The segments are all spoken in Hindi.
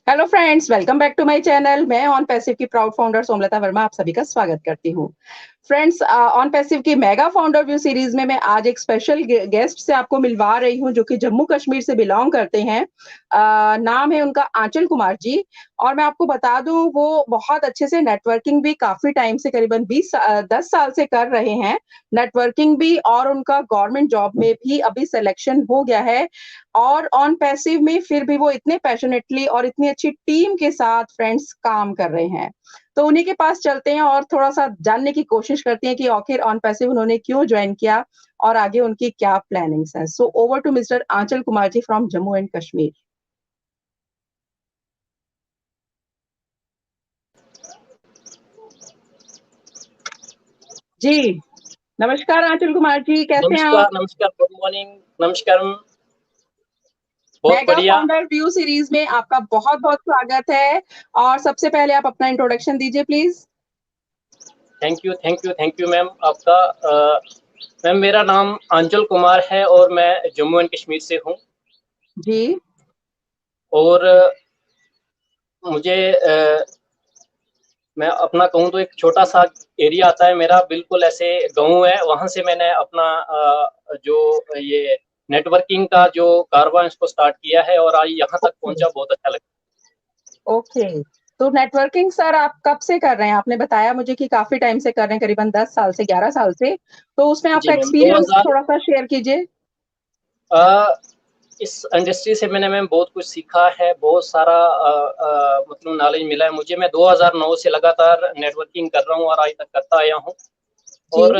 Hello friends, welcome back to my channel. मैं ऑन पैसिव की प्राउड फाउंडर सोमलता वर्मा आप सभी का स्वागत करती हूँ। फ्रेंड्स, ऑन पैसिव की मेगा फाउंडर व्यू सीरीज में मैं आज एक स्पेशल गेस्ट से आपको मिलवा रही हूँ जो कि जम्मू कश्मीर से बिलोंग करते हैं। नाम है उनका आंचल कुमार जी। और मैं आपको बता दूं, वो बहुत अच्छे से नेटवर्किंग भी काफी टाइम से करीबन 10 साल से कर रहे हैं। नेटवर्किंग भी, और उनका गवर्नमेंट जॉब में भी अभी सिलेक्शन हो गया है। और ऑन पैसिव में फिर भी वो इतने पैशनेटली और इतनी अच्छी टीम के साथ फ्रेंड्स काम कर रहे हैं। तो उन्हीं के पास चलते हैं और थोड़ा सा जानने की कोशिश करते हैं कि आखिर ऑन पैसिव उन्होंने क्यों ज्वाइन किया और आगे उनकी क्या प्लानिंग्स हैं। So over to mister Anchal Kumar ji from Jammu and Kashmir. जी नमस्कार आंचल कुमार जी, कैसे हैं नमस्कार, आप? नमस्कार, गुड मॉर्निंग, नमस्कार। बहुत मेगा बढ़िया। फाउंडर व्यू सीरीज में आपका बहुत बहुत स्वागत है। और सबसे पहले आप अपना इंट्रोडक्शन दीजिए प्लीज। थैंक यू मैम आपका। मैम मेरा नाम आंचल कुमार है और मैं जम्मू एंड कश्मीर से हूँ। जी और मुझे मैं अपना कहूँ तो एक छोटा सा एरिया आता है मेरा, बिल्कुल ऐसे गाँव है, वहाँ से मैंने अपना जो ये नेटवर्किंग का जो कारवां इसको स्टार्ट किया है और आज यहाँ तक ओके पहुँचा, बहुत अच्छा लगा। ओके। तो नेटवर्किंग सर आप कब से कर रहे हैं? आपने बताया मुझे कि काफी टाइम से कर रहे हैं, करीबन 10 साल से, 11 साल से। तो उसमें जी आपका मैम, एक्सपीरियंस थोड़ा सा शेयर कीजिए। 2000 इस इंडस्ट्री से मैंने मैम बहुत कुछ सीखा है, बहुत सारा मतलब नॉलेज मिला है मुझे। मैं 2009 से लगातार नेटवर्किंग कर रहा हूँ और आज तक करता आया हूँ। जी और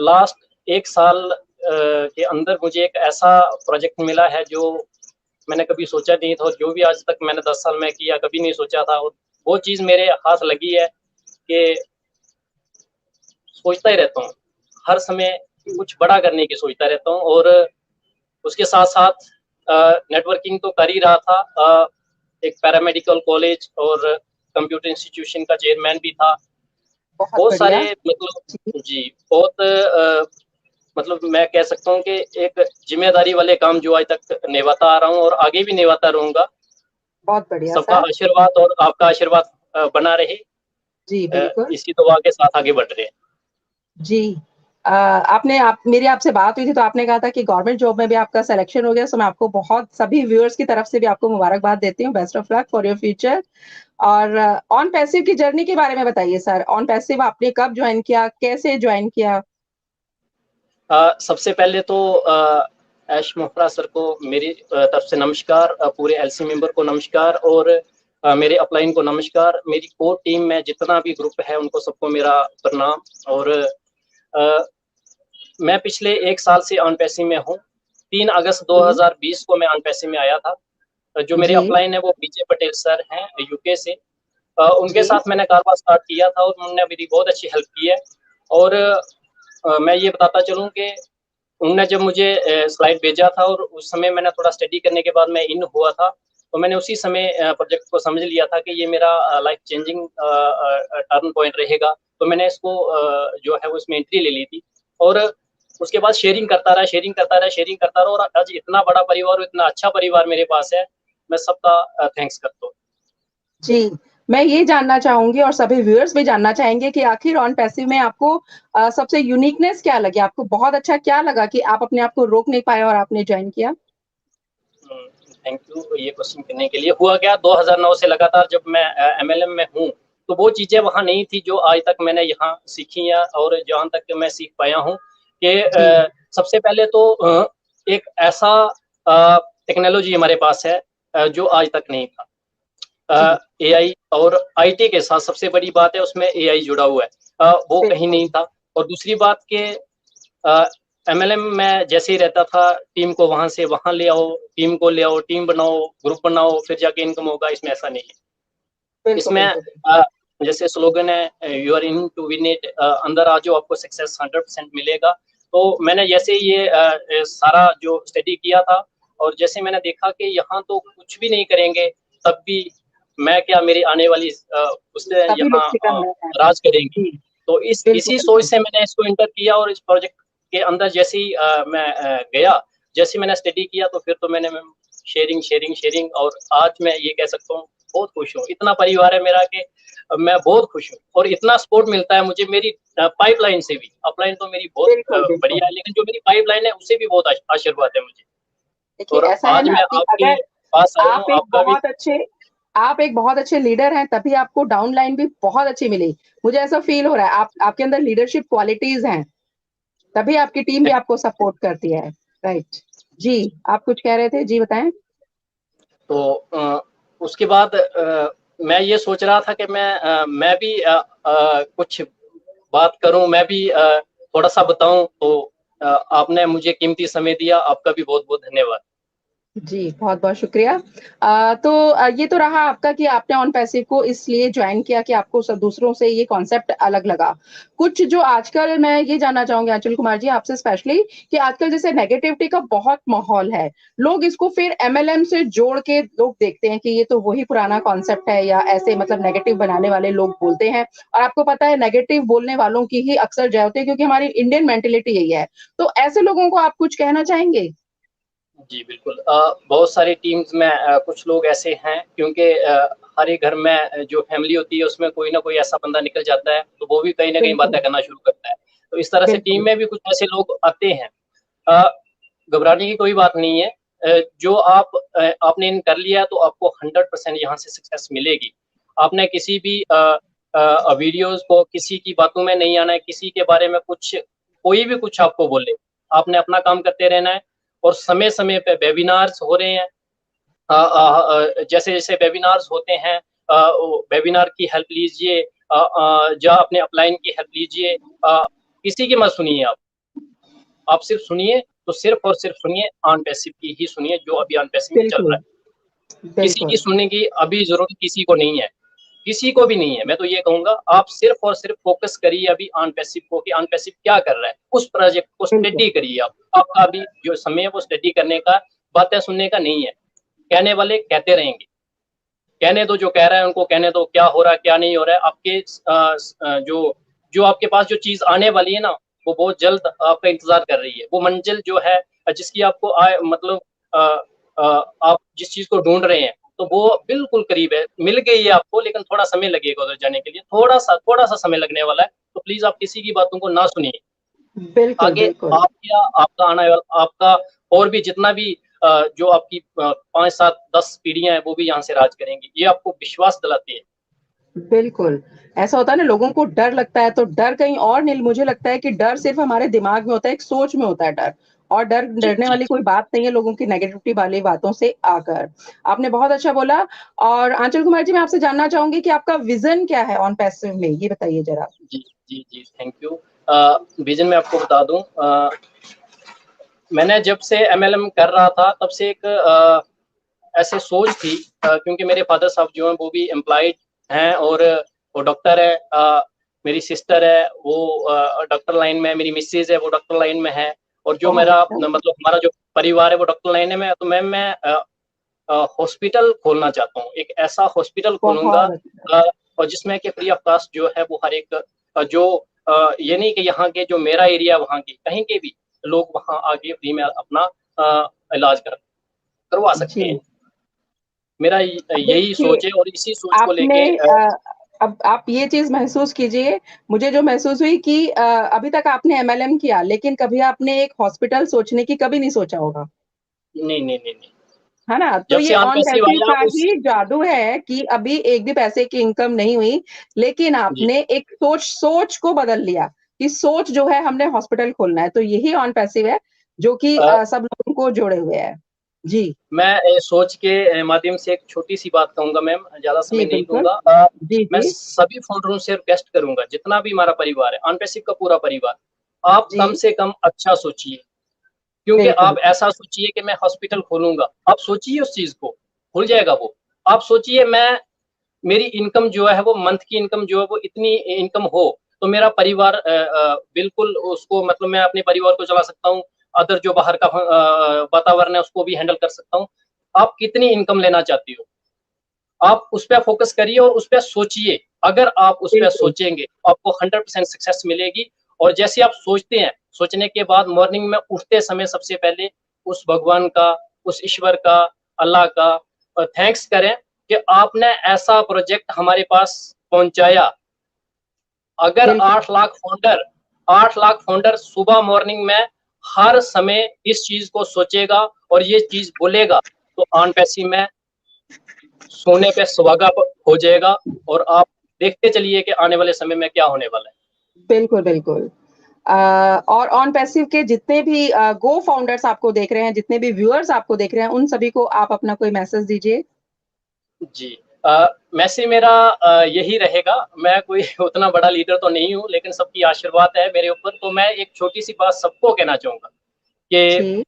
लास्ट एक साल के अंदर मुझे एक ऐसा प्रोजेक्ट मिला है जो मैंने कभी सोचा नहीं था, और जो भी आज तक मैंने 10 साल में किया कभी नहीं सोचा था। और वो चीज़ मेरे हाथ लगी है कि सोचता ही रहता हूँ, हर समय कुछ बड़ा करने की सोचता रहता हूँ। और उसके साथ साथ नेटवर्किंग तो कर ही रहा था। एक पैरामेडिकल कॉलेज और कंप्यूटर इंस्टीट्यूशन का चेयरमैन भी था। बहुत बहुत बढ़िया। सारे जी मतलब जी, बहुत मतलब मैं कह सकता हूँ कि एक जिम्मेदारी वाले काम जो आज तक निभाता आ रहा हूँ और आगे भी निभाता रहूँगा। बहुत बढ़िया सबका सर। आशीर्वाद और आपका आशीर्वाद बना रहे। जी बिल्कुल। इसी दुआ के साथ आगे बढ़ रहे हैं। जी आपने आप मेरी आपसे बात हुई थी तो आपने कहा था कि गवर्नमेंट जॉब में भी आपका सिलेक्शन हो गया। सो मैं आपको बहुत सभी व्यूअर्स की तरफ से भी आपको मुबारकबाद देती हूँ। Best of luck for your future. और ऑन पैसिव की जर्नी के बारे में बताइए सर। ऑन पैसिव आपने कब ज्वाइन किया, कैसे ज्वाइन किया? सबसे पहले तो ऐश मोहरा सर को मेरी तरफ से नमस्कार, पूरे एलसी मेंबर को नमस्कार, और मेरे अपलाइन को नमस्कार। मेरी कोर टीम में जितना भी ग्रुप है उनको सबको मेरा प्रणाम। और अ, मैं पिछले एक साल से ऑन पैसिव में हूँ। 3 अगस्त जी 2020 को मैं ऑन पैसिव में आया था। जो मेरे जी अपलाइन है वो बीजे पटेल सर हैं यूके से। उनके जी साथ मैंने कारोबार स्टार्ट किया था और उन्होंने मेरी बहुत अच्छी हेल्प की है। और मैं ये बताता चलूँ कि उन्होंने जब मुझे स्लाइड भेजा था और उस समय मैंने थोड़ा स्टडी करने के बाद मैं इन हुआ था, तो मैंने उसी समय प्रोजेक्ट को समझ लिया था कि ये मेरा लाइफ चेंजिंग टर्न पॉइंट रहेगा। तो मैंने इसको जो है वो इसमें एंट्री ले ली थी। और उसके बाद शेयरिंग करता रहा, और आज इतना बड़ा परिवार, इतना अच्छा परिवार मेरे पास है। मैं सबका थैंक्स करता हूँ। जी। मैं ये जानना चाहूंगी और सभी व्यूअर्स भी जानना चाहेंगे कि आखिर ऑन पैसिव में आपको सबसे यूनिकनेस क्या लगी? आपको बहुत अच्छा क्या लगा कि आप अपने आप को रोक नहीं पाए और आपने ज्वाइन किया? थैंक यू ये क्वेश्चन करने के लिए। हुआ क्या, 2009 से लगातार जब मैं एमएलएम में हूँ, तो वो चीज़ें वहाँ नहीं थी जो आज तक मैंने यहाँ सीखी हैं, और जहाँ तक मैं सीख पाया हूँ कि जी सबसे पहले तो एक ऐसा टेक्नोलॉजी हमारे पास है जो आज तक नहीं था। जी एआई और आईटी के साथ सबसे बड़ी बात है उसमें एआई जुड़ा हुआ है। वो कहीं बिल्कुल। नहीं था। और दूसरी बात के एमएलएम में जैसे ही रहता था, टीम को वहां से वहां ले आओ, टीम को ले आओ, टीम बनाओ, ग्रुप बनाओ, फिर जाके इनकम होगा। इसमें ऐसा नहीं है। बिल्कुल, इसमें बिल्कुल, बिल्कुल। जैसे स्लोगन है, you are in to win it, अंदर आ जाओ, आपको सक्सेस 100% मिलेगा। तो मैंने जैसे ये सारा जो स्टडी किया था, और जैसे मैंने देखा कि यहाँ तो कुछ भी नहीं करेंगे, तब भी मैं क्या, मेरी आने वाली उससे सभी लोग यहाँ सिकंदर हैं। राज करेंगी। जी, तो इस बिल्कुल, इसी सोच बिल्कुल। से मैंने इसको इंटर किया, और इस प्रोजेक्ट के अंदर जैसे ही मैं गया, जैसे मैंने स्टडी किया तो फिर तो मैंने मैम शेयरिंग और आज मैं ये कह सकता हूँ बहुत खुश हूँ। इतना परिवार है मेरा कि मैं बहुत खुश हूँ और इतना सपोर्ट मिलता है मुझे मेरी पाइपलाइन से भी। अपलाइन तो मेरी बहुत बिल्कुल बिल्कुल। बढ़िया है, लेकिन जो मेरी पाइपलाइन है उससे भी बहुत आशीर्वाद है मुझे। देखिए और ऐसा है आज ना मैं कि आपके अगर पास आया हूँ, आप एक आपका भी बहुत अच्छे आप एक बहुत अच्छे लीडर हैं, तभी आपको डाउनलाइन भी बहुत अच्छी मिली। मुझे ऐसा फ़ील हो रहा है, आप आपके अंदर लीडरशिप क्वालिटीज़ हैं, तभी आपकी टीम भी आपको सपोर्ट करती है। राइट। जी, आप कुछ कह रहे थे? जी, बताएँ। तो उसके बाद मैं ये सोच रहा था कि मैं भी कुछ बात करूं, मैं भी थोड़ा-सा बताऊं, तो आपने मुझे कीमती समय दिया, आपका भी बहुत-बहुत धन्यवाद। जी, बहुत-बहुत शुक्रिया। तो ये तो रहा आपका कि आपने ऑन पैसिव को इसलिए जॉइन किया कि आपको सब दूसरों से ये कॉन्सेप्ट अलग लगा। कुछ जो आजकल मैं ये जानना चाहूँगी आंचल कुमार जी आपसे स्पेशली कि आजकल जैसे नेगेटिविटी का बहुत माहौल है। लोग इसको फिर एमएलएम से जोड़ के लोग देखते हैं कि ये तो वही पुराना कॉन्सेप्ट है या ऐसे मतलब नेगेटिव बनाने वाले लोग बोलते हैं और आपको पता है नेगेटिव बोलने वालों की ही अक्सर जय होती है क्योंकि हमारी इंडियन मेंटालिटी यही है। तो ऐसे लोगों को आप कुछ कहना चाहेंगे? जी, बिल्कुल। बहुत सारी टीम्स में कुछ लोग ऐसे हैं, क्योंकि हर एक घर में जो फैमिली होती है उसमें कोई ना कोई ऐसा बंदा निकल जाता है, तो वो भी कहीं न कहीं बातें बिल्कुल, करना शुरू करता है। तो इस तरह से टीम बिल्कुल। में भी कुछ ऐसे लोग आते हैं। अ, घबराने की कोई बात नहीं है। जो आपने इन कर लिया तो आपको 100% यहाँ से सक्सेस मिलेगी। आपने किसी भी वीडियोज़ को किसी की बातों में नहीं आना है, किसी के बारे में कुछ कोई भी कुछ आपको बोले, आपने अपना काम करते रहना है और समय-समय पे वेबिनार्स हो रहे हैं। जैसे-जैसे वेबिनार्स होते हैं, वो वेबिनार की हेल्प लीजिए, या अपने अपलाइन की हेल्प लीजिए। किसी की मत सुनिए आप। आप सिर्फ सुनिए, तो सिर्फ और सिर्फ सुनिए, ऑन पैसिव की ही सुनिए, जो अभी ऑन पैसिव में चल रहा बिल्कुल, है। किसी की बिल्कुल, सुनने की अभी ज़रूरत किसी को नहीं है, किसी को भी नहीं है। मैं तो ये कहूँगा, आप सिर्फ और सिर्फ फ़ोकस करिए अभी ऑन पैसिव को कि ऑन पैसिव क्या कर रहा है। उस प्रोजेक्ट को बिल्कुल, स्टडी करिए आप। आपका अभी जो समय है वो स्टडी करने का, बातें सुनने का नहीं है। कहने वाले कहते रहेंगे। कहने दो, जो कह रहा है उनको कहने दो, क्या हो रहा है, क्या नहीं हो रहा है। आपके जो जो आपके पास जो चीज़ आने वाली है ना, वो बहुत जल्द आपका इंतज़ार कर रही है। वो मंज़िल जो है जिसकी आपको मतलब अ आप जिस चीज़ को ढूँढ रहे हैं, तो वो बिल्कुल करीब है। मिल गई है आपको, लेकिन थोड़ा समय लगेगा उधर जाने के लिए। थोड़ा-सा समय लगने वाला है, तो प्लीज़ आप किसी की बातों को ना सुनिए। बिल्कुल, आगे बिल्कुल, आप या आपका आने वाला आपका और भी जितना भी जो आपकी 5, 7, 10 पीढ़ियाँ हैं, वो भी यहाँ से राज करेंगी। ये आपको विश्वास दिलाती है। बिल्कुल। ऐसा होता है ना लोगों को डर लगता है तो डर कहीं और नहीं मुझे लगता है कि डर सिर्फ़ हमारे दिमाग में होता है, एक सोच में होता है डर और जी, डरने जी, वाली जी। कोई बात नहीं है लोगों की नेगेटिविटी वाली बातों से आकर। आपने बहुत अच्छा बोला और आंचल कुमार जी मैं आपसे जानना चाहूँगी कि आपका विज़न क्या है ऑन पैसिव में? ये बताइए ज़रा? जी, जी, जी, थैंक यू। विज़न मैं आपको बता दूँ, मैंने जब से एमएलएम कर रहा था, तब से एक ऐसे सोच थी, क्योंकि मेरे फादर साहब जो हैं वो भी एम्प्लॉयड हैं और वो डॉक्टर है। मेरी सिस्टर है वो डॉक्टर लाइन में है, मेरी मिसेज़ है वो डॉक्टर लाइन में है और जो बहुत मेरा अच्छा, मतलब हमारा जो परिवार है वो डॉक्टर लाइन में है। तो मैं हॉस्पिटल खोलना चाहता हूँ। एक ऐसा हॉस्पिटल खोलूँगा, बहुत अच्छा। और जिसमें कि फ्री ऑफ कॉस्ट जो है वो हर एक जो ये नहीं कि यहाँ के जो मेरा एरिया वहाँ के कहीं के भी लोग वहाँ आके फ्री में अपना इलाज करवा सकते हैं। जी। मेरा अब यही देखिए सोच है और इसी सोच को आपने लेके अब आप ये चीज़ महसूस कीजिए, मुझे जो महसूस हुई कि अभी तक आपने एमएलएम किया, लेकिन कभी आपने एक हॉस्पिटल सोचने की कभी नहीं सोचा होगा, नहीं, नहीं, नहीं, नहीं। है ना? तो जब ये से ऑन ऑन पैसिव पैसिव आया का उस ही जादू है कि अभी एक भी पैसे की इनकम नहीं हुई, लेकिन जी। आपने एक सोच को बदल लिया, कि सोच जो है हमने हॉस्पिटल खोलना है, तो यही ऑन पैसिव है, जो कि अ, सब लोगों को जोड़े हुए है। जी, मैं सोच के माध्यम से एक छोटी-सी बात कहूँगा मैम, ज़्यादा जी समय नहीं बिल्कुल। लूँगा। जी, मैं जी, सभी फाउंडरों से रिक्वेस्ट करूँगा, जितना भी हमारा परिवार है, ऑन पैसिव का पूरा परिवार, आप जी, कम से कम अच्छा सोचिए। क्योंकि बिल्कुल, आप ऐसा सोचिए कि मैं हॉस्पिटल खोलूँगा, आप सोचिए उस चीज़ को, खुल जाएगा वो। आप सोचिए मेरी इनकम जो है वो मंथ की इनकम जो है वो इतनी इनकम हो, तो मेरा परिवार बिल्कुल उसको मतलब मैं अपने परिवार को चला सकता हूँ, अदर जो बाहर का वातावरण है उसको भी हैंडल कर सकता हूँ। आप कितनी इनकम लेना चाहती हो? आप उस पे फ़ोकस करिए और उस पे सोचिए। अगर आप उस पे बिल्कुल, सोचेंगे, तो आपको 100% सक्सेस मिलेगी और जैसे आप सोचते हैं, सोचने के बाद मॉर्निंग में उठते समय सबसे पहले उस भगवान का, उस ईश्वर का, अल्लाह का थैंक्स करें कि आपने ऐसा प्रोजेक्ट हमारे पास पहुंचाया। अगर बिल्कुल 8 लाख फाउंडर सुबह मॉर्निंग में हर समय इस चीज को सोचेगा और ये चीज बोलेगा, तो ऑन पैसिव में सोने पे सुहागा हो जाएगा। और आप देखते चलिए कि आने वाले समय में क्या होने वाला है। बिल्कुल बिल्कुल। और ऑन पैसिव के जितने भी गो फाउंडर्स आपको देख रहे हैं, जितने भी व्यूअर्स आपको देख रहे हैं, उन सभी को आप अपना कोई मैसेज दीजिए। जी, मैसेज मेरा यही रहेगा। मैं कोई उतना बड़ा लीडर तो नहीं हूँ, लेकिन सबकी आशीर्वाद है मेरे ऊपर। तो मैं एक छोटी सी बात सबको कहना चाहूंगा कि जी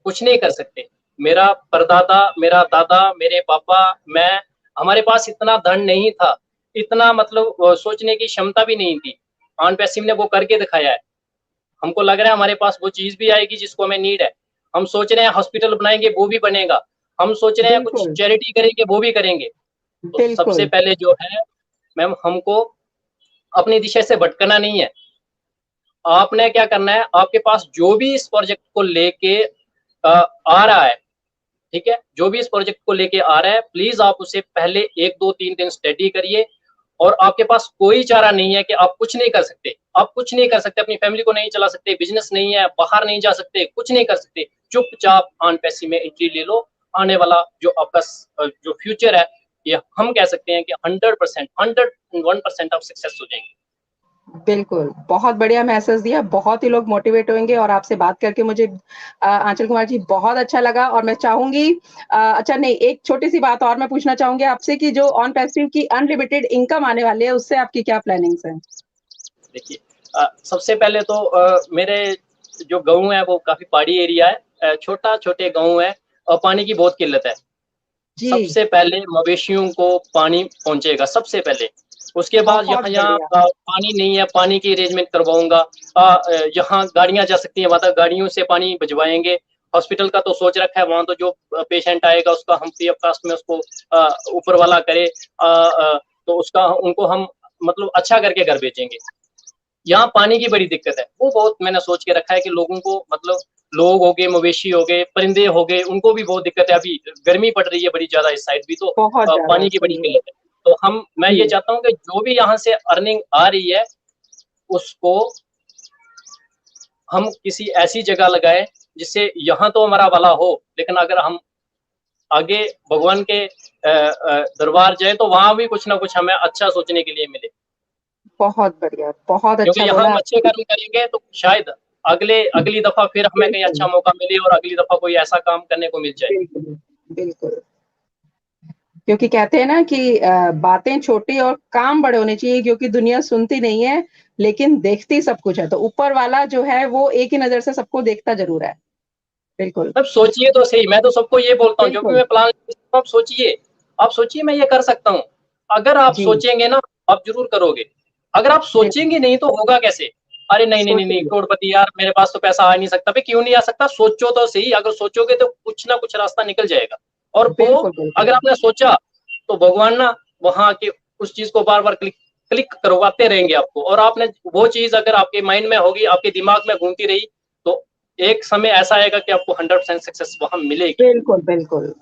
कुछ नहीं कर सकते। मेरा परदादा, मेरा दादा, मेरे पापा, मैं, हमारे पास इतना धन नहीं था, इतना मतलब सोचने की क्षमता भी नहीं थी। ऑन पैसिव ने वो करके दिखाया है। हमको लग रहा है हमारे पास वो चीज भी आएगी जिसको हमें नीड है। हम सोच रहे हैं हॉस्पिटल बनाएंगे, वो भी बनेगा। हम सोच रहे हैं कुछ बिल्कुल चैरिटी करेंगे, वो भी करेंगे। तो सबसे बिल्कुल पहले जो है मैम, हमको अपनी दिशा से भटकना नहीं है। आपने क्या करना है, आपके पास जो भी इस प्रोजेक्ट को लेके आ रहा है, ठीक है, जो भी इस प्रोजेक्ट को लेके आ रहा है, प्लीज आप उसे पहले 1 2 3 दिन स्टडी करिए। और आपके पास कोई चारा नहीं है कि आप कुछ नहीं कर सकते। आप कुछ नहीं कर सकते, अपनी फैमिली को नहीं चला सकते, बिजनेस नहीं है, बाहर नहीं जा सकते, कुछ नहीं कर सकते। चुपचाप ऑन पैसिव में एंट्री ले लो। आने वाला जो आपका जो फ्यूचर है, ये हम कह सकते हैं कि 100%, 101% आप सक्सेस हो जाएंगे। बिल्कुल, बहुत बढ़िया मैसेज दिया, बहुत ही लोग मोटिवेट होंगे और आपसे बात करके मुझे आंचल कुमार जी बहुत अच्छा लगा। और मैं चाहूँगी अच्छा नहीं, एक छोटी-सी बात और मैं पूछना चाहूँगी आपसे कि जो ऑन पैसिव की अनलिमिटेड इनकम आने वाली है, उससे आपकी क्या प्लानिंग्स हैं? देखिए, सबसे पहले तो मेरे जो गाँव है वो काफ़ी पहाड़ी एरिया है, छोटे गाँव है और पानी की बहुत किल्लत है। जी, सबसे पहले मवेशियों को पानी पहुँचेगा सबसे पहले। उसके बाद बहुत यहाँ बढ़िया। पानी नहीं है, पानी की अरेंजमेंट करवाऊँगा। यहाँ गाड़ियाँ जा सकती हैं, वहाँ तक गाड़ियों से पानी भिजवाएँगे। हॉस्पिटल का तो सोच रखा है, वहाँ तो जो पेशेंट आएगा उसका हम फ्री ऑफ कास्ट में उसको ऊपर वाला करे, तो उसका उनको हम मतलब अच्छा करके घर भेजेंगे। यहाँ पानी की बड़ी दिक्कत है, वो बहुत मैंने सोच के रखा है कि लोगों को मतलब लोग हो गए, मवेशी हो गए, परिंदे हो गए, उनको भी बहुत दिक्कत है। अभी गर्मी पड़ रही है बड़ी ज्यादा इस साइड भी, तो बहुत ज़्यादा, पानी की बड़ी जी, किल्लत है। तो मैं ये जी, चाहता हूँ कि जो भी यहाँ से अर्निंग आ रही है उसको हम किसी ऐसी जगह लगाएं जिससे यहाँ तो हमारा भला हो, लेकिन अगर हम आगे भगवान के दरबार जाए तो वहां भी कुछ ना कुछ हमें अच्छा सोचने के लिए मिले। बहुत बढ़िया, बहुत क्योंकि अच्छा यहाँ बोला हम अच्छे आपने। कर्म करेंगे तो शायद अगली दफा फिर हमें कहीं बिल्कुल, अच्छा मौका मिले और अगली दफा कोई ऐसा काम करने को मिल जाए। बिल्कुल, बिल्कुल। क्योंकि कहते हैं ना कि बातें छोटी और काम बड़े होने चाहिए, क्योंकि दुनिया सुनती नहीं है, लेकिन देखती सब कुछ है। तो ऊपर वाला जो है वो एक ही नज़र से सबको देखता ज़रूर है। बिल्कुल, अब सोचिए तो सही, मैं तो सबको ये बोलता हूँ जो भी बिल्कुल। मैं प्लान, आप सोचिए मैं ये कर सकता हूँ। अगर आप जी, सोचेंगे ना, आप जरूर करोगे। अगर आप बिल्कुल, सोचेंगे नहीं तो होगा कैसे? अरे नहीं नहीं नहीं नहीं, सोचिए। करोड़पति यार मेरे पास तो पैसा आ नहीं सकता। भाई क्यों नहीं आ सकता? सोचो तो सही। अगर सोचोगे तो कुछ ना कुछ रास्ता निकल जाएगा। और वो बिल्कुल, अगर बिल्कुल। आपने सोचा तो भगवान ना वहां के उस चीज को बार बार क्लिक क्लिक करवाते रहेंगे आपको। और आपने वो चीज अगर आपके माइंड में होगी, आपके दिमाग में घूमती रही, तो एक समय ऐसा आएगा कि आपको 100% सक्सेस वहां मिलेगी। बिल्कुल, बिल्कुल।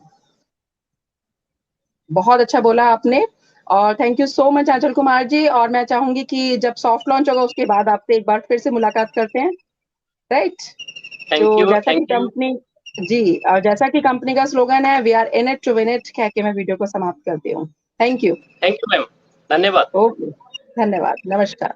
बहुत अच्छा बोला आपने और थैंक यू सो मच आंचल कुमार जी। और मैं चाहूँगी कि जब सॉफ्ट लॉन्च होगा उसके बाद आपसे एक बार फिर से मुलाकात करते हैं, राइट? थैंक जो यू, जैसा कि थैंक यू, कंपनी जी, और जैसा कि कंपनी का स्लोगन है, we are in it to win it, कह के मैं वीडियो को समाप्त करती हूँ। Thank you. Thank you ma'am, धन्यवाद। ओके, धन्यवाद, नमस्कार।